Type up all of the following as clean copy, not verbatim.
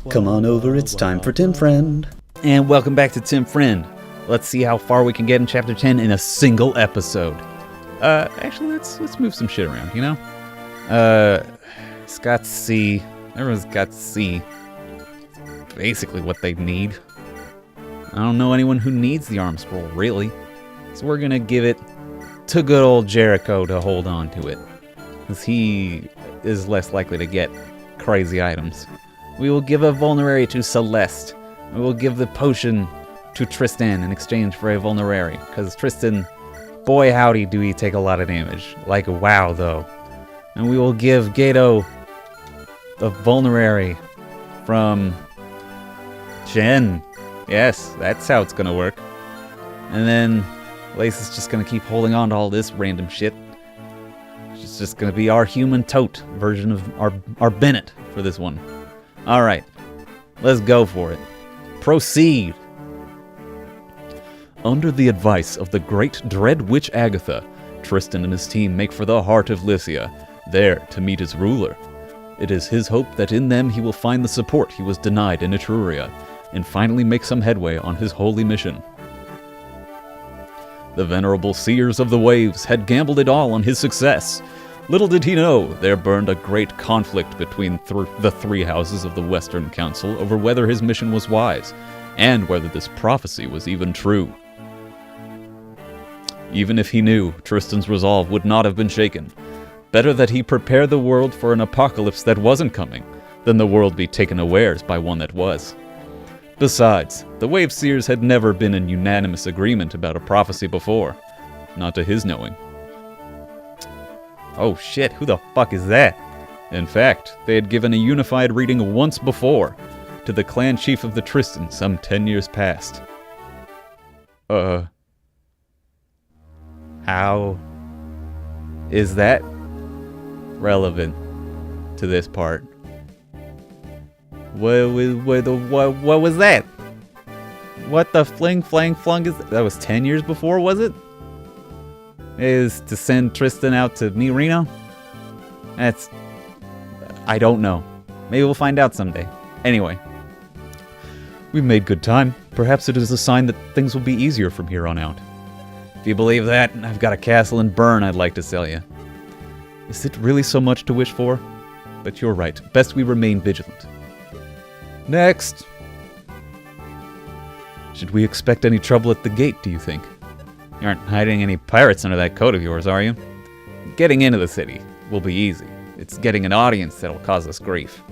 Come on over, it's time for Tim Friend. And welcome back to Tim Friend. Let's see how far we can get in Chapter 10 in a single episode. Actually, let's move some shit around, you know? Scott C. Everyone's got C. Basically what they need. I don't know anyone who needs the arm scroll, really. So we're gonna give it to good old Jericho to hold on to it, because he is less likely to get crazy items. We will give a vulnerary to Celeste. We will give the potion to Tristan in exchange for a vulnerary, because Tristan, boy howdy do he take a lot of damage. Like wow though. And we will give Gato the vulnerary from Jen. Yes, that's how it's gonna work. And then Lace is just gonna keep holding on to all this random shit. She's just gonna be our human tote version of our Bennett for this one. Alright, let's go for it. Proceed! Under the advice of the great dread witch Agatha, Tristan and his team make for the heart of Lycia, there to meet his ruler. It is his hope that in them he will find the support he was denied in Etruria, and finally make some headway on his holy mission. The venerable seers of the waves had gambled it all on his success. Little did he know, there burned a great conflict between the three houses of the Western Council over whether his mission was wise, and whether this prophecy was even true. Even if he knew, Tristan's resolve would not have been shaken. Better that he prepare the world for an apocalypse that wasn't coming, than the world be taken unawares by one that was. Besides, the Wave Seers had never been in unanimous agreement about a prophecy before. Not to his knowing. Oh shit, who the fuck is that? In fact, they had given a unified reading once before, to the clan chief of the Tristan some 10 years past. How is that relevant to this part? What was that? What the fling flung is that? That was 10 years before, was it? Is to send Tristan out to meet Reno? That's... I don't know. Maybe we'll find out someday. Anyway. We've made good time. Perhaps it is a sign that things will be easier from here on out. If you believe that, I've got a castle in Bern I'd like to sell you. Is it really so much to wish for? But you're right. Best we remain vigilant. Next! Should we expect any trouble at the gate, do you think? You aren't hiding any pirates under that coat of yours, are you? Getting into the city will be easy. It's getting an audience that'll cause us grief.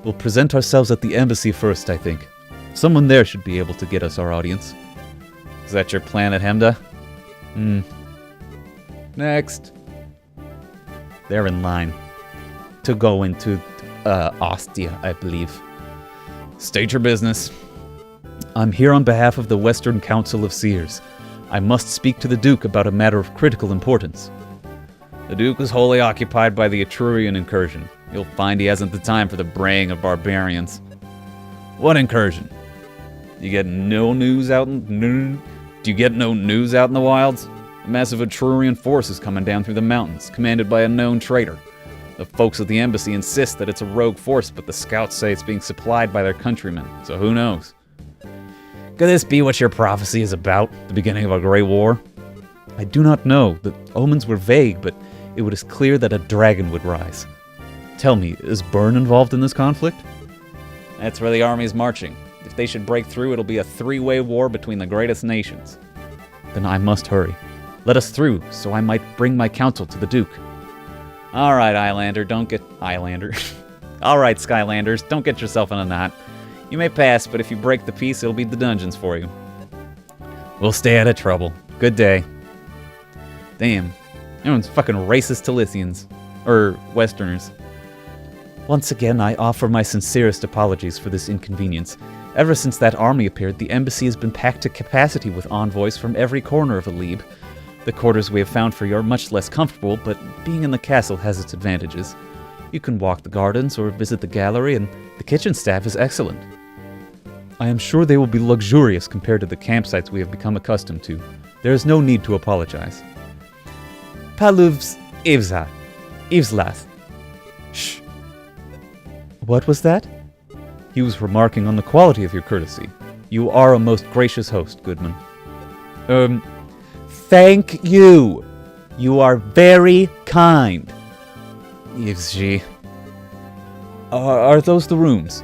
We'll present ourselves at the embassy first, I think. Someone there should be able to get us our audience. Is that your plan at Hemda? Next. They're in line to go into Ostia, I believe. State your business. I'm here on behalf of the Western Council of Seers. I must speak to the Duke about a matter of critical importance. The Duke is wholly occupied by the Etrurian incursion. You'll find he hasn't the time for the braying of barbarians. What incursion? You get no news out in... Do you get no news out in the wilds? A massive Etrurian force is coming down through the mountains, commanded by a known traitor. The folks at the embassy insist that it's a rogue force, but the scouts say it's being supplied by their countrymen, so who knows? Could this be what your prophecy is about? The beginning of a great war? I do not know. The omens were vague, but it was clear that a dragon would rise. Tell me, is Bern involved in this conflict? That's where the army is marching. If they should break through, it'll be a three-way war between the greatest nations. Then I must hurry. Let us through, so I might bring my counsel to the Duke. Alright, Islander, don't get... Islander. Alright, Skylanders, don't get yourself in a knot. You may pass, but if you break the peace, it'll be the dungeons for you. We'll stay out of trouble. Good day. Damn. Everyone's fucking racist to Lycians. Or Westerners. Once again, I offer my sincerest apologies for this inconvenience. Ever since that army appeared, the embassy has been packed to capacity with envoys from every corner of Alib. The quarters we have found for you are much less comfortable, but being in the castle has its advantages. You can walk the gardens or visit the gallery, and the kitchen staff is excellent. I am sure they will be luxurious compared to the campsites we have become accustomed to. There is no need to apologize. Paluvs Ivslas. Shh. What was that? He was remarking on the quality of your courtesy. You are a most gracious host, Goodman. Thank you! You are very kind. Is she? Are those the rooms?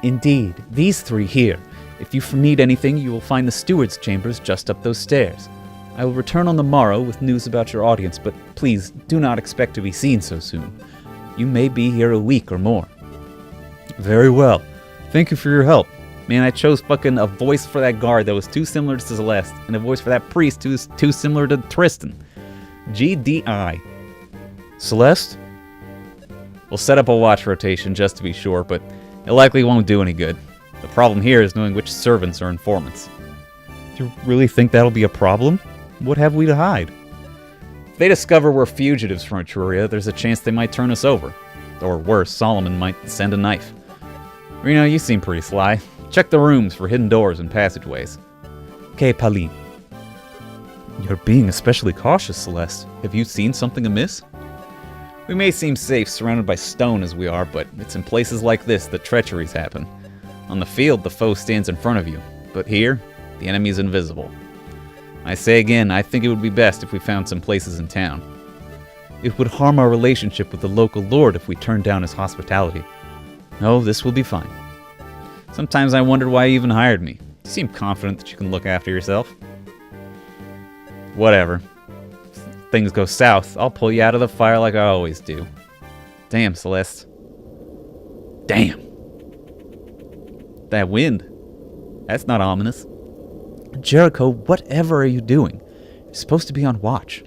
Indeed, these 3 here. If you need anything, you will find the steward's chambers just up those stairs. I will return on the morrow with news about your audience, but please do not expect to be seen so soon. You may be here a week or more. Very well. Thank you for your help. Man, I chose fucking a voice for that guard that was too similar to Celeste, and a voice for that priest who was too similar to Tristan. GDI. Celeste? We'll set up a watch rotation just to be sure, but it likely won't do any good. The problem here is knowing which servants are informants. Do you really think that'll be a problem? What have we to hide? If they discover we're fugitives from Etruria, there's a chance they might turn us over. Or worse, Solomon might send a knife. Reno, you seem pretty sly. Check the rooms for hidden doors and passageways. Okay, Pauline. You're being especially cautious, Celeste. Have you seen something amiss? We may seem safe surrounded by stone as we are, but it's in places like this that treacheries happen. On the field, the foe stands in front of you, but here, the enemy is invisible. I say again, I think it would be best if we found some places in town. It would harm our relationship with the local lord if we turned down his hospitality. No, this will be fine. Sometimes I wondered why you even hired me. You seem confident that you can look after yourself. Whatever. If things go south, I'll pull you out of the fire like I always do. Damn, Celeste. Damn. That wind. That's not ominous. Jericho, whatever are you doing? You're supposed to be on watch.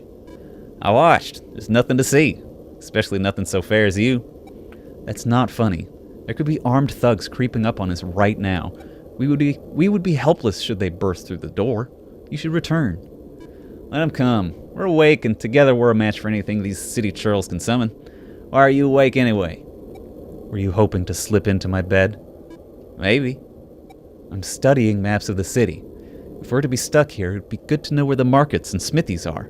I watched. There's nothing to see. Especially nothing so fair as you. That's not funny. There could be armed thugs creeping up on us right now. We would be helpless should they burst through the door. You should return. Let them come. We're awake, and together we're a match for anything these city churls can summon. Why are you awake anyway? Were you hoping to slip into my bed? Maybe. I'm studying maps of the city. If we're to be stuck here, it'd be good to know where the markets and smithies are.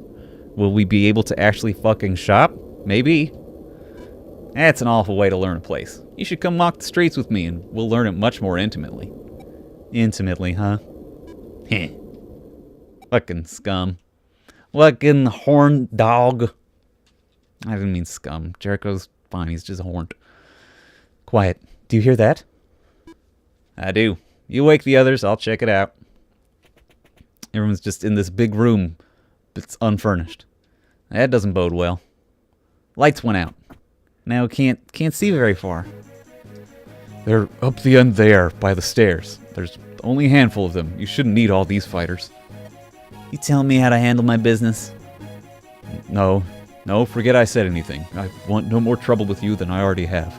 Will we be able to actually fucking shop? Maybe. That's an awful way to learn a place. You should come walk the streets with me, and we'll learn it much more intimately. Intimately, huh? Heh. Fucking scum. Fucking horn dog. I didn't mean scum. Jericho's fine, he's just horned. Quiet. Do you hear that? I do. You wake the others, I'll check it out. Everyone's just in this big room that's unfurnished. That doesn't bode well. Lights went out. Now can't see very far. They're up the end there, by the stairs. There's only a handful of them. You shouldn't need all these fighters. You telling me how to handle my business? No, forget I said anything. I want no more trouble with you than I already have.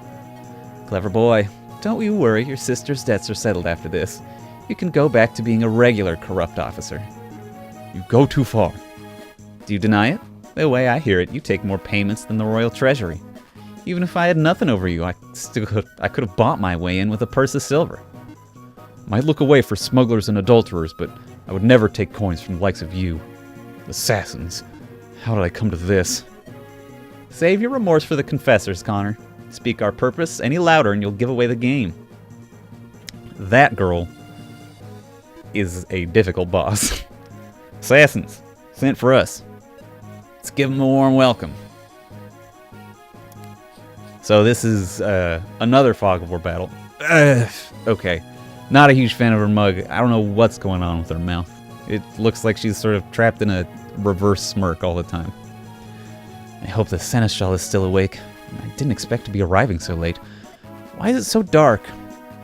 Clever boy. Don't you worry, your sister's debts are settled after this. You can go back to being a regular corrupt officer. You go too far. Do you deny it? The way I hear it, you take more payments than the royal treasury. Even if I had nothing over you, I could have bought my way in with a purse of silver. Might look away for smugglers and adulterers, but I would never take coins from the likes of you. Assassins. How did I come to this? Save your remorse for the confessors, Connor. Speak our purpose any louder and you'll give away the game. That girl is a difficult boss. Assassins, sent for us. Let's give them a warm welcome. So this is another Fog of War battle. Okay. Not a huge fan of her mug. I don't know what's going on with her mouth. It looks like she's sort of trapped in a reverse smirk all the time. I hope the Seneschal is still awake. I didn't expect to be arriving so late. Why is it so dark?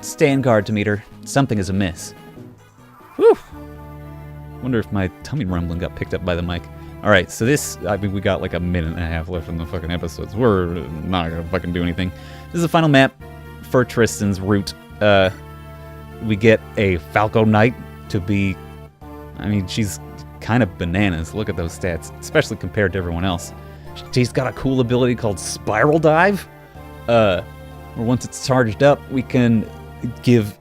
Stand guard to meet her. Something is amiss. Whew. Wonder if my tummy rumbling got picked up by the mic. Alright, so this, I mean, we got like a minute and a half left in the fucking episodes. We're not gonna fucking do anything. This is the final map for Tristan's route. We get a Falco Knight to be, I mean, she's kind of bananas. Look at those stats, especially compared to everyone else. She's got a cool ability called Spiral Dive, where once it's charged up, we can give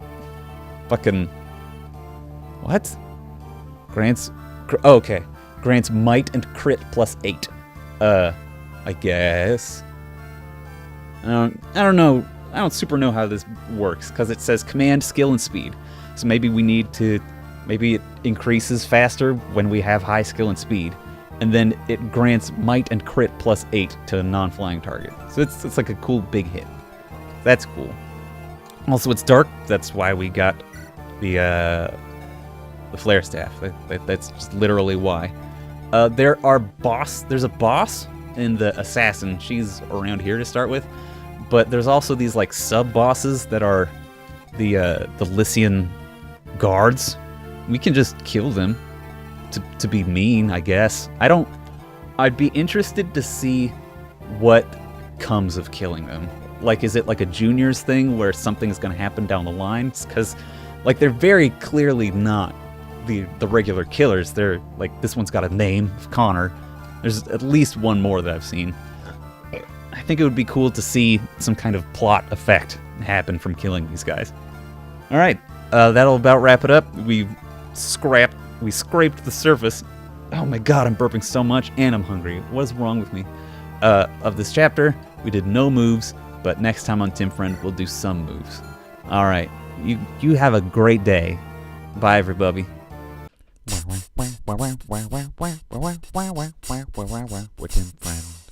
fucking, what? Grants, okay. Grants might and crit +8. I guess. I don't know. I don't super know how this works, because it says command, skill, and speed. So maybe we need to, maybe it increases faster when we have high skill and speed. And then it grants might and crit +8 to a non-flying target. So it's like a cool big hit. That's cool. Also, it's dark. That's why we got the flare staff. That's just literally why. There's a boss in the assassin. She's around here to start with. But there's also these like sub-bosses that are the Lycian guards. We can just kill them to be mean, I guess. I'd be interested to see what comes of killing them. Like, is it like a juniors thing where something's going to happen down the line? Because, like, they're very clearly not the regular killers. They're, like, this one's got a name, Connor. There's at least one more that I've seen. I think it would be cool to see some kind of plot effect happen from killing these guys. Alright, that'll about wrap it up. We scraped the surface. Oh my god, I'm burping so much, and I'm hungry. What is wrong with me? Of this chapter, we did no moves, but next time on Tim Friend, we'll do some moves. Alright, you have a great day. Bye, everybody. Tim Friend.